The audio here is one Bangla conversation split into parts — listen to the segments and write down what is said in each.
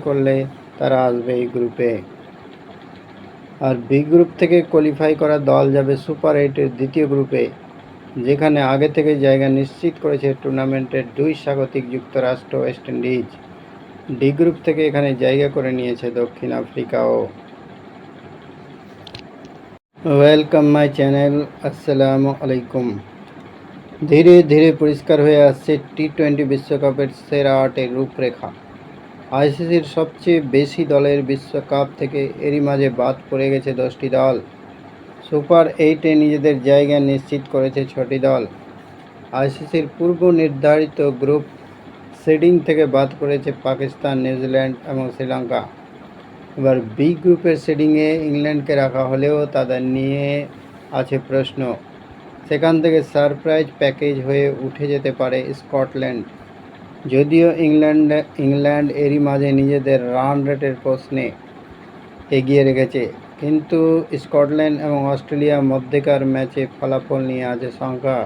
করলে তারা আসবে এই গ্রুপে। আর বি গ্রুপ থেকে কোয়ালিফাই করা দল যাবে সুপার 8-এর দ্বিতীয় গ্রুপে, যেখানে আগে থেকে জায়গা নিশ্চিত করেছে টুর্নামেন্টের 2 স্বাগতিক যুক্তরাষ্ট্র, ওয়েস্ট ইন্ডিজ। ডি গ্রুপ থেকে এখানে জায়গা করে নিয়েছে দক্ষিণ আফ্রিকাও। ওয়েলকাম মাই চ্যানেল, আসসালামু আলাইকুম। ধীরে ধীরে পরিষ্কার হয়ে আসছে টি-20 বিশ্বকাপের সেরা 8-এর রূপরেখা। আইসিসির সবচেয়ে বেশি দলের বিশ্বকাপ থেকে এরই মাঝে বাদ পড়ে গেছে 10টি দল। সুপার 8-এ নিজেদের জায়গা নিশ্চিত করেছে 6টি দল। আইসিসির পূর্ব নির্ধারিত গ্রুপ সিডিং থেকে বাদ পড়েছে পাকিস্তান, নিউজিল্যান্ড এবং শ্রীলঙ্কা। এবার বি গ্রুপের সিডিংয়ে ইংল্যান্ডকে রাখা হলেও তাদের নিয়ে আছে প্রশ্ন। সেখান থেকে সারপ্রাইজ প্যাকেজ হয়ে উঠে যেতে পারে স্কটল্যান্ড। যদিও ইংল্যান্ড এরই মাঝে নিজেদের রান রেটের প্রশ্নে এগিয়ে রেখেছে, কিন্তু স্কটল্যান্ড এবং অস্ট্রেলিয়ার মধ্যেকার ম্যাচে ফলাফল নিয়ে আছে শঙ্কা।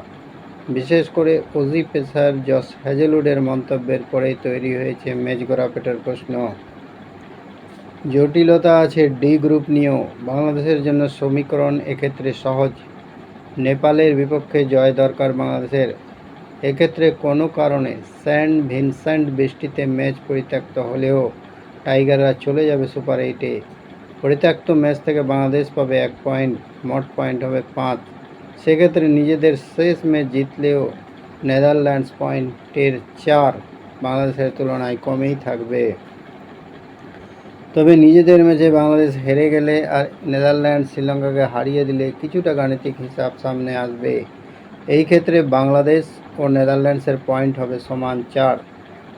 বিশেষ করে অজি পেসার জশ হ্যাজেলউডের মন্তব্যের পরেই তৈরি হয়েছে মেজগড়া পেটের প্রশ্ন। জটিলতা আছে ডি গ্রুপ নিয়েও। বাংলাদেশের জন্য সমীকরণ এক্ষেত্রে সহজ। নেপালের বিপক্ষে জয় দরকার বাংলাদেশের। এক্ষেত্রে কোনো কারণে সেন্ট ভিনসেন্ট বৃষ্টিতে ম্যাচ পরিত্যক্ত হলেও টাইগাররা চলে যাবে সুপার 8-এ। পরিত্যক্ত ম্যাচ থেকে বাংলাদেশ পাবে 1 পয়েন্ট, মোট পয়েন্ট হবে 5। সেক্ষেত্রে নিজেদের শেষ ম্যাচ জিতলেও নেদারল্যান্ডস পয়েন্টের 4 বাংলাদেশের তুলনায় কমেই থাকবে। তবে নিজেদের ম্যাচে বাংলাদেশ হেরে গেলে আর নেদারল্যান্ড শ্রীলঙ্কাকে হারিয়ে দিলে কিছুটা গাণিতিক হিসাব সামনে আসবে। এই ক্ষেত্রে বাংলাদেশ ও নেদারল্যান্ডসের পয়েন্ট হবে সমান 4।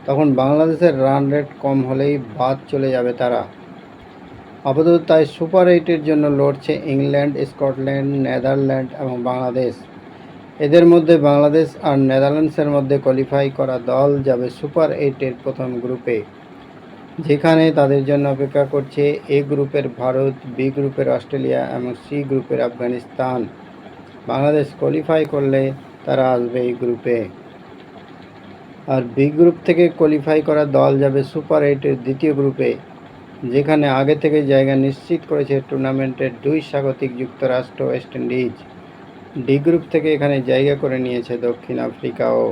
তখন বাংলাদেশের রান রেট কম হলেই বাদ চলে যাবে তারা। আপাতত তাই সুপার 8-এর জন্য লড়ছে ইংল্যান্ড, স্কটল্যান্ড, নেদারল্যান্ড এবং বাংলাদেশ। এদের মধ্যে বাংলাদেশ আর নেদারল্যান্ডসের মধ্যে কোয়ালিফাই করা দল যাবে সুপার 8-এর প্রথম গ্রুপে, যেখানে তাদের জন্য অপেক্ষা করছে এ গ্রুপের ভারত, বি গ্রুপের অস্ট্রেলিয়া এবং সি গ্রুপের আফগানিস্তান। বাংলাদেশ কোয়ালিফাই করলে তারা আসবে এই গ্রুপে। আর বি গ্রুপ থেকে কোয়ালিফাই করা দল যাবে সুপার 8-এর দ্বিতীয় গ্রুপে, যেখানে আগে থেকে জায়গা নিশ্চিত করেছে টুর্নামেন্টের 2 স্বাগতিক যুক্তরাষ্ট্র, ওয়েস্ট ইন্ডিজ। ডি গ্রুপ থেকে এখানে জায়গা করে নিয়েছে দক্ষিণ আফ্রিকাও।